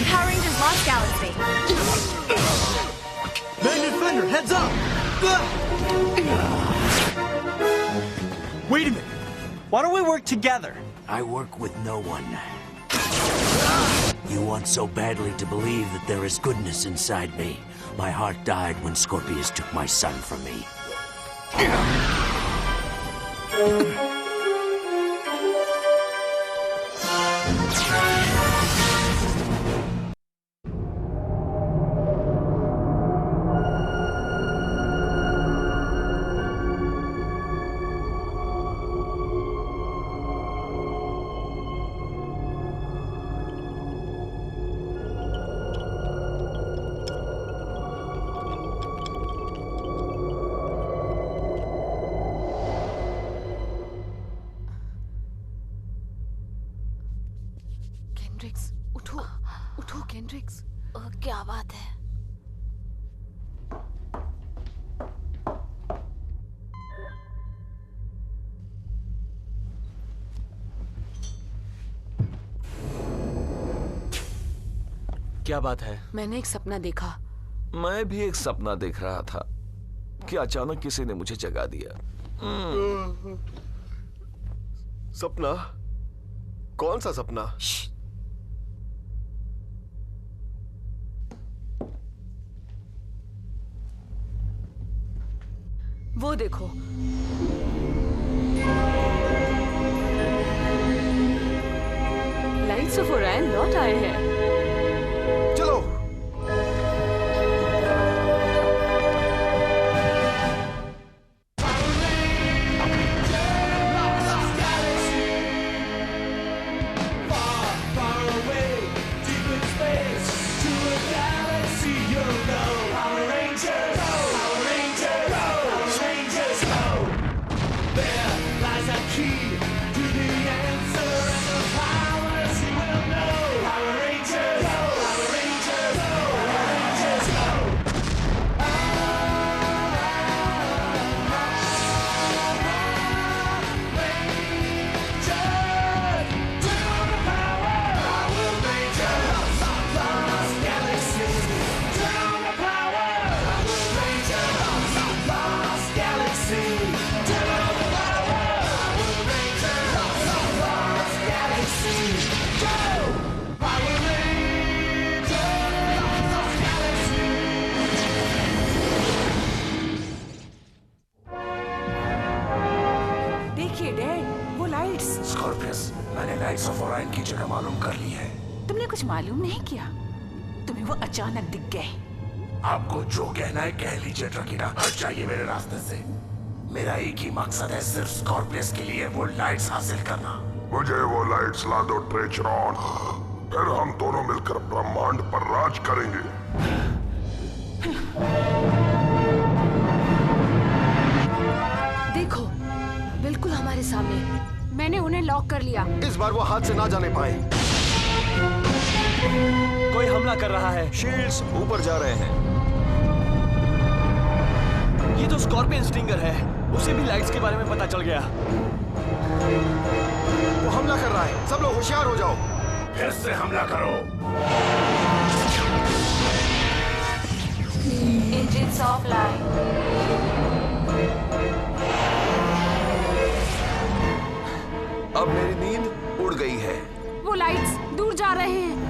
from Power Rangers Lost Galaxy. Magnet Fender, heads up! Wait a minute. Why don't we work together? I work with no one. You want so badly to believe that there is goodness inside me. My heart died when Scorpius took my son from me. केंड्रिक्स, उठो, उठो केंड्रिक्स। क्या बात है? क्या बात है? मैंने एक सपना देखा। मैं भी एक सपना देख रहा था कि अचानक किसी ने मुझे जगा दिया। सपना? कौन सा सपना? वो देखो, लाइट्स ऑफ ओरायन लौट आए हैं। चलो। कुछ मालूम नहीं किया? तुम्हें वो अचानक दिख गए। आपको जो कहना है कह लीजिए ट्रकीना, हट जाइए मेरे रास्ते से। मेरा एक ही मकसद है, सिर्फ स्कॉर्पियस के लिए वो लाइट्स हासिल करना। मुझे वो लाइट्स ला दो ट्रेचरॉन, फिर हम दोनों मिलकर ब्रह्मांड पर राज करेंगे। देखो, बिल्कुल हमारे सामने। मैंने उन्हें लॉक कर लिया। इस बार वो हाथ से ना जाने पाए। कोई हमला कर रहा है। शील्ड्स ऊपर जा रहे हैं। ये तो स्कॉर्पियन स्टिंगर है। उसे भी लाइट्स के बारे में पता चल गया। वो हमला कर रहा है। सब लोग होशियार हो जाओ। फिर से हमला करो। Engine offline. अब मेरी नींद उड़ गई है। वो लाइट्स दूर जा रहे हैं।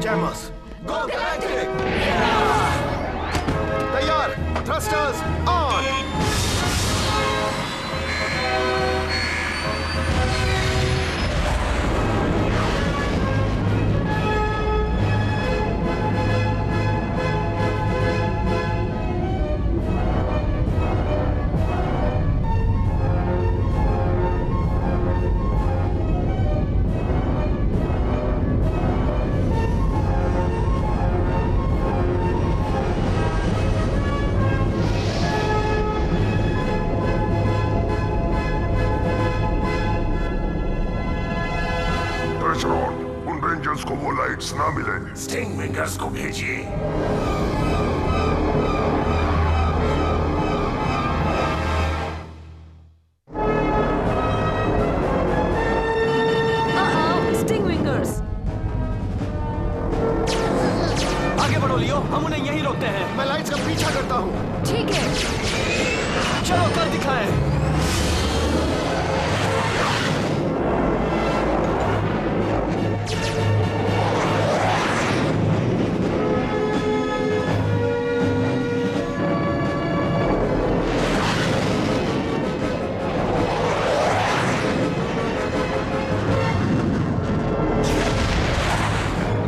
जैमर्स, गो गैलेक्टिक! तैयार, थ्रस्टर्स ऑन! को वो लाइट्स ना मिले। स्टिंग विंगर्स को भेजिए। स्टिंग हूँ। ठीक है। चलो कर दिखाएं।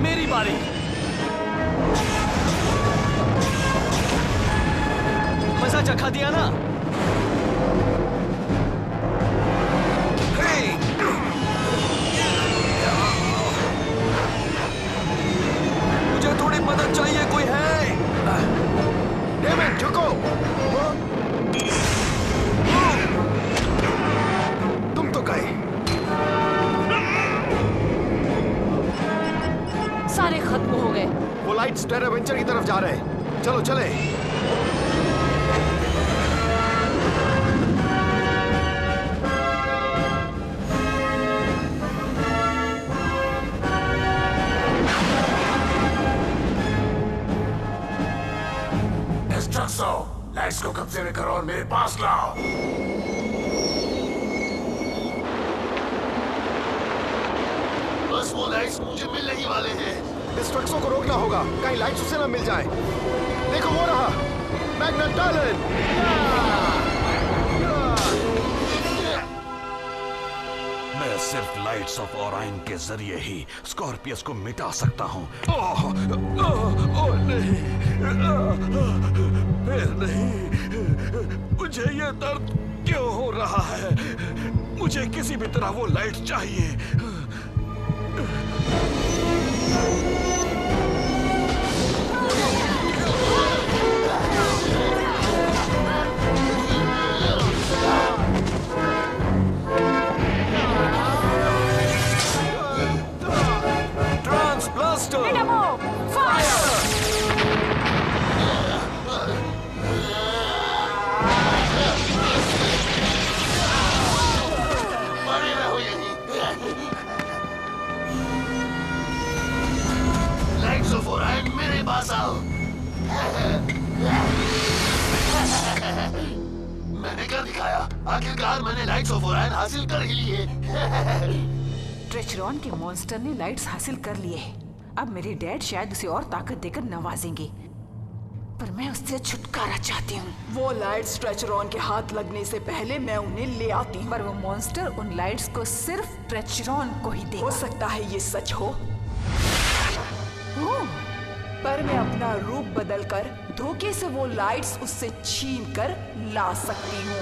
मेरी बारी। मजा चखा दिया ना? मुझे थोड़ी मदद चाहिए, कोई है? डेमन झुको। तुम तो गए। सारे खत्म हो गए। वो लाइट्स टेरर वेंचर की तरफ जा रहे हैं। चलो चले। डिस्ट्रक्सो, लाइट्स को कब्जे में करो और मेरे पास लाओ। बस वो लाइट्स मुझे मिलने ही वाले हैं। डिस्ट्रक्सो को रोकना होगा, कहीं लाइट्स उसे ना मिल जाए। देखो वो रहा, मैग्नेट टैलेंट। मैं सिर्फ लाइट्स ऑफ ओराइन के जरिए ही स्कॉर्पियस को मिटा सकता हूँ। नहीं, फिर नहीं। मुझे ये दर्द क्यों हो रहा है? मुझे किसी भी तरह वो लाइट चाहिए। Trans blaster, fire! Lights off Orion मेरे पास आओ। मैंने क्या दिखाया? आखिरकार मैंने लाइट्स ऑफ ओराइन हासिल कर ही लिए। ट्रेचरॉन के मॉन्स्टर ने लाइट्स हासिल कर लिए। अब मेरे डैड शायद उसे और ताकत देकर नवाजेंगे, पर मैं उससे छुटकारा चाहती हूँ। वो लाइट्स ट्रेचरॉन के हाथ लगने से पहले मैं उन्हें ले आती हूँ। पर वो मॉन्स्टर उन लाइट्स को सिर्फ ट्रेचरॉन को ही देगा। हो सकता है ये सच हो, पर मैं अपना रूप बदलकर धोखे से वो लाइट्स उससे छीन कर ला सकती हूँ।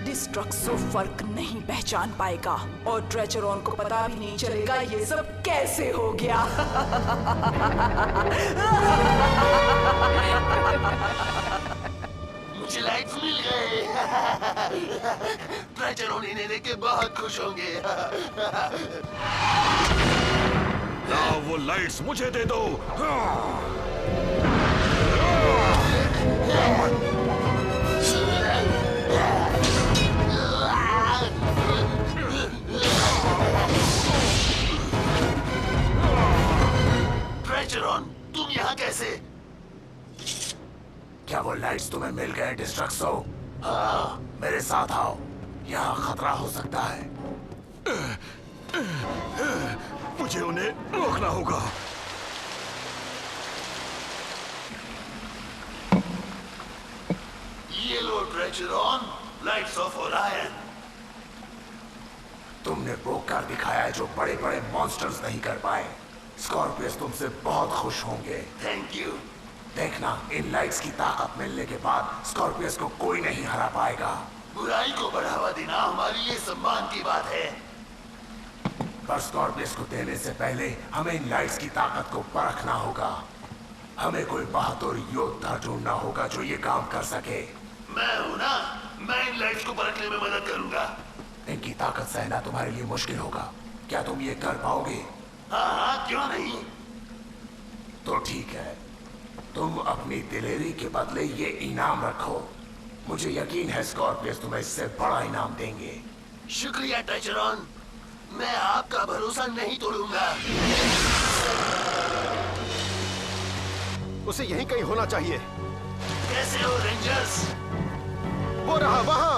डिस्ट्रक्सो फर्क नहीं पहचान पाएगा और ट्रेचरॉन को पता भी नहीं चलेगा ये सब कैसे हो गया। मुझे लाइट्स मिल गए। ट्रेचरॉन इन्हें देख के बहुत खुश होंगे। लाओ वो लाइट्स मुझे दे दो। ट्रेचरॉन, तुम यहाँ कैसे? क्या वो लाइट्स तुम्हें मिल गए डिस्ट्रक्सो? हाँ, मेरे साथ आओ। यहाँ खतरा हो सकता है। मुझे उन्हें रोकना होगा। ये लो ट्रेचरॉन, लाइट्स ऑफ ओरायन। तुमने वो कर दिखाया है जो बड़े बड़े मॉन्स्टर्स नहीं कर पाए। स्कॉर्पियस तुमसे बहुत खुश होंगे। Thank you. देखना, इन लाइट्स की ताकत मिलने के बाद स्कॉर्पियस को कोई नहीं हरा पाएगा। बुराई को बढ़ावा देना हमारे लिए सम्मान की बात है, पर स्कॉर्पियस को देने से पहले हमें इन लाइट्स की ताकत को परखना होगा। हमें कोई बहादुर योद्धा ढूंढना होगा जो ये काम कर सके। मैं हूं ना, मैं इन लाइट्स को परखने में मदद करूंगा। इनकी ताकत सहना तुम्हारे लिए मुश्किल होगा। क्या तुम ये कर पाओगे? हाँ, क्यों नहीं। तो ठीक है, तुम अपनी दिलेरी के बदले ये इनाम रखो। मुझे यकीन है स्कॉर्पियस तुम्हें इससे बड़ा इनाम देंगे। शुक्रिया ट्रेचरॉन, मैं आपका भरोसा नहीं तोड़ूंगा। उसे यहीं कहीं होना चाहिए। कैसे हो रेंजर्स? वो रहा वहाँ।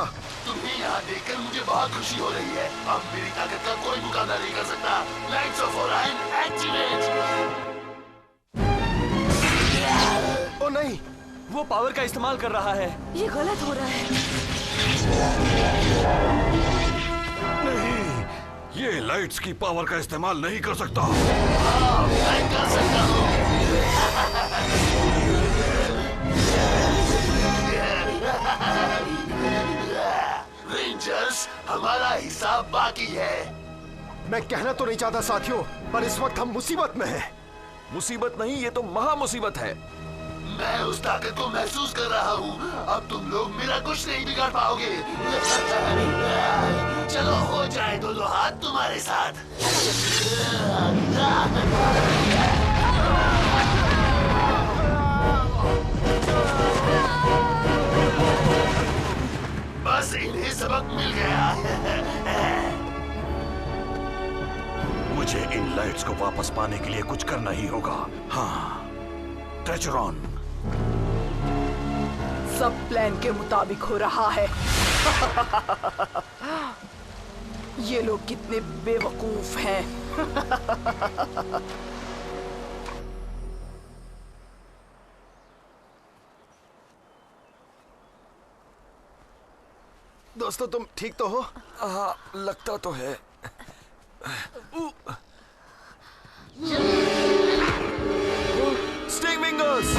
तुम्हें यहाँ देखकर मुझे बहुत खुशी हो रही है। अब मेरी ताकत का कोई मुकाबला नहीं कर सकता। Lights off Orion activate. ओ नहीं, वो पावर का इस्तेमाल कर रहा है। ये गलत हो रहा है। नहीं, ये लाइट्स की पावर का इस्तेमाल नहीं कर सकता। मैं कर सकता हूँ। रेंजर्स, हमारा हिसाब बाकी है। मैं कहना तो नहीं चाहता साथियों, पर इस वक्त हम मुसीबत में हैं। मुसीबत नहीं, ये तो महा मुसीबत है। मैं उस ताकत को महसूस कर रहा हूँ। अब तुम लोग मेरा कुछ नहीं बिगाड़ पाओगे। चलो हो जाए दोनों हाथ तुम्हारे साथ। बस इन्हें सबक मिल गया। मुझे इन लाइट्स को वापस पाने के लिए कुछ करना ही होगा। हाँ, ट्रेचरॉन। सब प्लान के मुताबिक हो रहा है। ये लोग कितने बेवकूफ हैं। दोस्तों तुम ठीक तो हो? हाँ, लगता तो है। Sting wingers!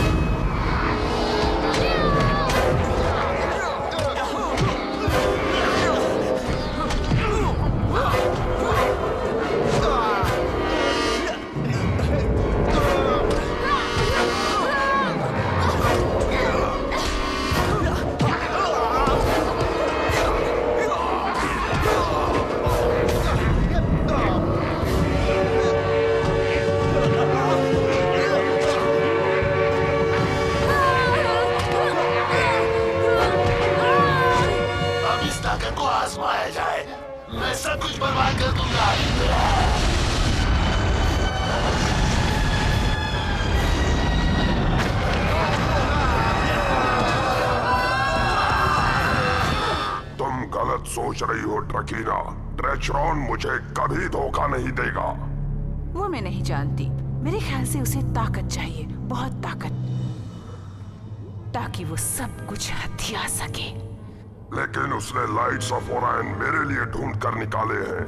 मैं सब कुछ बर्बाद कर दूंगा। तुम गलत सोच रही हो ट्रकीना। ट्रेचरॉन मुझे कभी धोखा नहीं देगा। वो मैं नहीं जानती। मेरे ख्याल से उसे ताकत चाहिए, बहुत ताकत, ताकि वो सब कुछ हथिया सके। लेकिन उसने लाइट्स ऑफ ओरायन मेरे लिए ढूंढ कर निकाले हैं।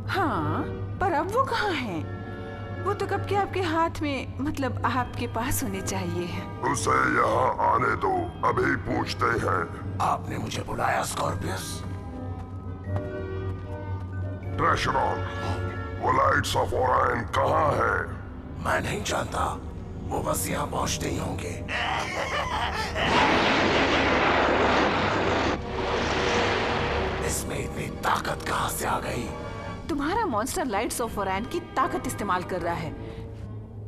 हाँ, पर अब वो कहाँ हैं? वो तो कब के आपके हाथ में, मतलब आपके पास होने चाहिए। उसे यहाँ आने दो, अभी पूछते हैं। आपने मुझे बुलाया स्कॉर्पियस? ट्रेचरॉन, वो लाइट्स ऑफ ओरायन कहाँ है? मैं नहीं जानता, वो बस यहाँ पहुँचते ही होंगे। इसमें इतनी ताकत कहाँ से आ गई? तुम्हारा मॉन्स्टर लाइट्स ऑफ ओरायन की ताकत इस्तेमाल कर रहा है,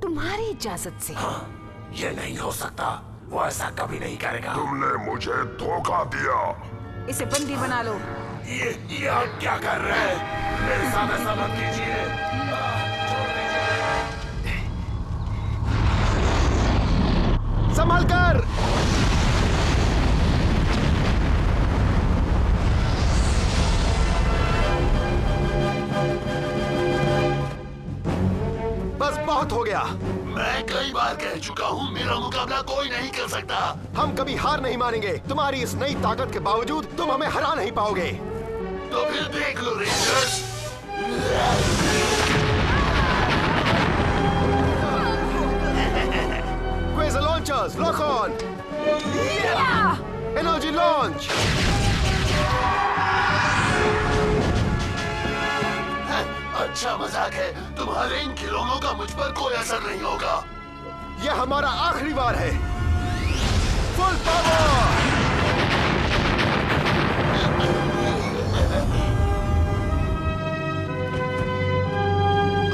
तुम्हारी इजाजत से। हाँ, ये नहीं हो सकता। वो ऐसा कभी नहीं करेगा। तुमने मुझे धोखा दिया। इसे बंदी बना लो। ये आप क्या कर रहे हैं? मेरे साथ ऐसा मत कीजिए। संभल कर। बस बहुत हो गया। मैं कई बार कह चुका हूँ, मेरा मुकाबला कोई नहीं कर सकता। हम कभी हार नहीं मानेंगे। तुम्हारी इस नई ताकत के बावजूद तुम हमें हरा नहीं पाओगे। तो फिर देख लो rangers. Quasar launchers, lock on! Energy launch! अच्छा मजाक है। तुम्हारे इन खिलौनों का मुझ पर कोई असर नहीं होगा। यह हमारा आखिरी बार है। Full power!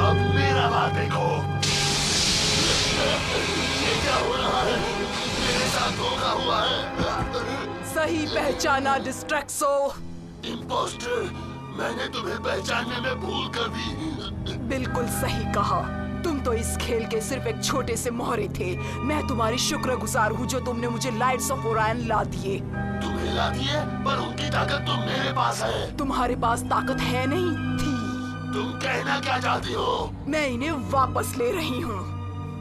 अब मेरा बात देखो। ये क्या हो रहा है? मेरे साथ धोखा हुआ है। सही पहचाना डिस्ट्रैक्सो। इम्पोस्टर, मैंने तुम्हें पहचानने में भूल कर दी। बिल्कुल सही कहा। तुम तो इस खेल के सिर्फ एक छोटे से मोहरे थे। मैं तुम्हारी शुक्रगुजार हूँ जो तुमने मुझे लाइट्स ऑफ ओरायन ला दिए। तुम्हें ला दिए, पर उनकी ताकत तो मेरे पास है। तुम्हारे पास ताकत है नहीं थी। तुम कहना क्या चाहती हो? मैं इन्हें वापस ले रही हूँ।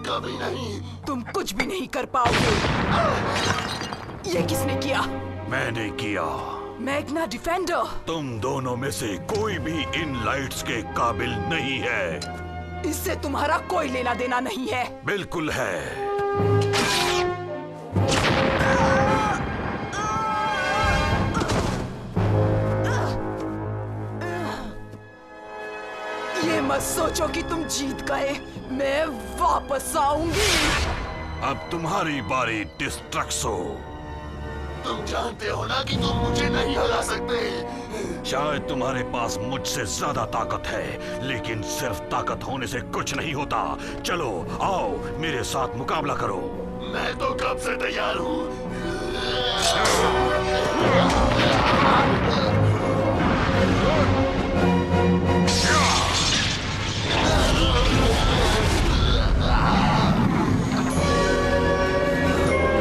कभी नहीं। तुम कुछ भी नहीं कर पाओगे। ये किसने किया? मैंने किया। Magna defender. तुम दोनों में से कोई भी इन लाइट्स के काबिल नहीं है। इससे तुम्हारा कोई लेना देना नहीं है। बिल्कुल है। ये मत सोचो कि तुम जीत गए। मैं वापस आऊंगी। अब तुम्हारी बारी, डिस्ट्रक्सो। तुम जानते हो ना कि तुम मुझे नहीं हरा सकते। शायद तुम्हारे पास मुझसे ज्यादा ताकत है, लेकिन सिर्फ ताकत होने से कुछ नहीं होता। चलो आओ मेरे साथ मुकाबला करो। मैं तो कब से तैयार हूँ।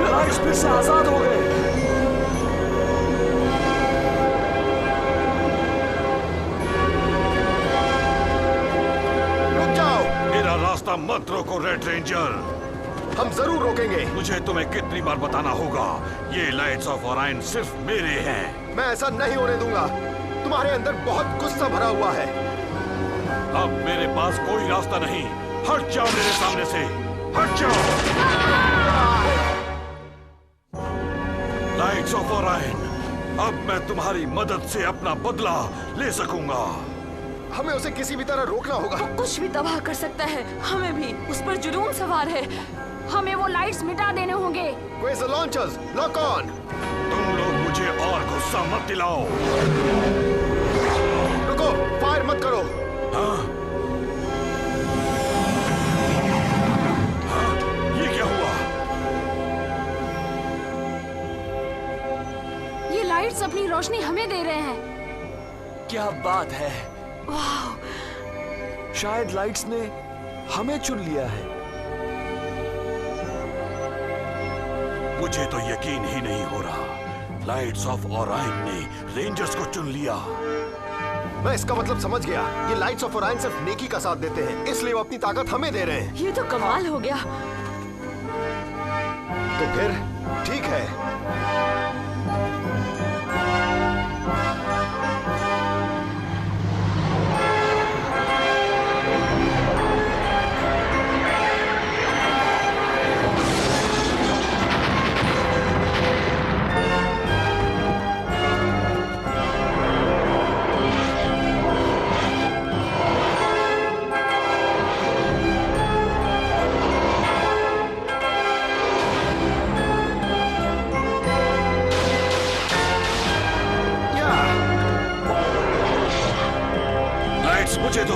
लाइट्स फिर से आजाद हो गए। रुक जाओ। मेरा रास्ता मत रोको रेड रेंजर। हम जरूर रोकेंगे। मुझे तुम्हें कितनी बार बताना होगा, ये लाइट्स ऑफ ओरायन सिर्फ मेरे हैं। मैं ऐसा नहीं होने दूंगा। तुम्हारे अंदर बहुत गुस्सा भरा हुआ है। अब मेरे पास कोई रास्ता नहीं। हट जाओ मेरे सामने से, हट जाओ। लाइट्स ऑफ ओरायन, अब मैं तुम्हारी मदद से अपना बदला ले सकूंगा। हमें उसे किसी भी तरह रोकना होगा। वो कुछ भी तबाह कर सकता है, हमें भी। उस पर जुनून सवार है। हमें वो लाइट्स मिटा देने होंगे। Where's the launchers? Lock on. तुम लोग मुझे और गुस्सा मत दिलाओ। रुको, फायर मत करो। हाँ? हाँ? ये क्या हुआ? ये लाइट्स अपनी रोशनी हमें दे रहे हैं। क्या बात है। शायद लाइट्स ने हमें चुन लिया है। मुझे तो यकीन ही नहीं हो रहा। लाइट्स ऑफ ओरायन ने रेंजर्स को चुन लिया। मैं इसका मतलब समझ गया। ये लाइट्स ऑफ ओरायन सिर्फ नेकी का साथ देते हैं, इसलिए वो अपनी ताकत हमें दे रहे हैं। ये तो कमाल हो गया। तो फिर ठीक है। मुझे दो।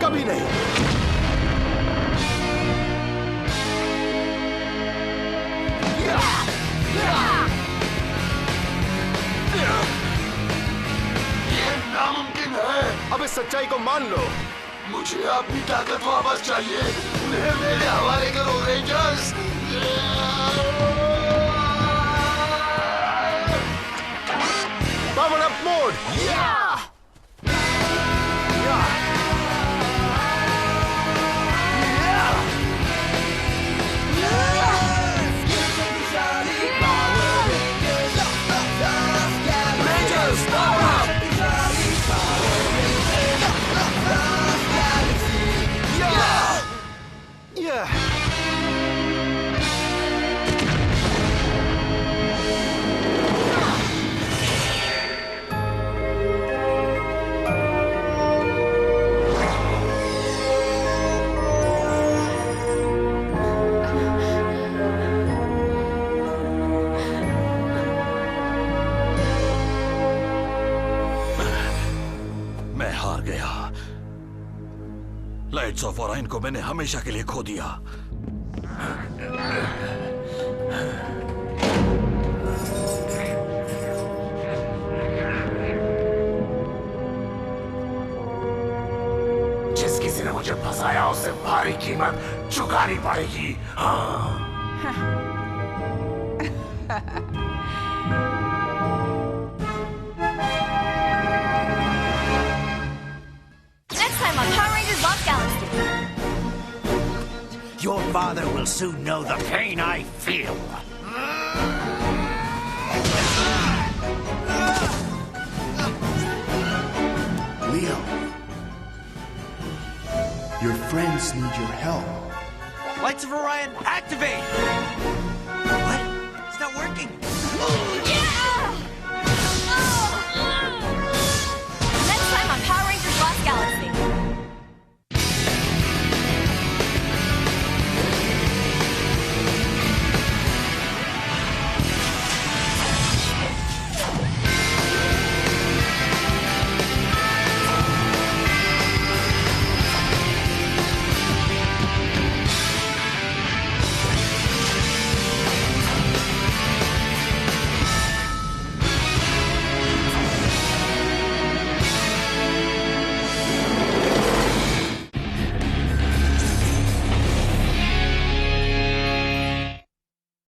कभी नहीं। ये नामुमकिन है। अब इस सच्चाई को मान लो। मुझे अपनी ताकत वापस चाहिए। उन्हें मेरे हवाले करो rangers. Power up mode. Lights off Orion को मैंने हमेशा के लिए खो दिया। जिस किसी ने मुझे फंसाया उसे भारी कीमत चुकानी पड़ेगी। हाँ। Next time on Power Rangers Lost Galaxy. Your father will soon know the pain I feel. Leo, your friends need your help. Lights of Orion, activate! What? It's not working.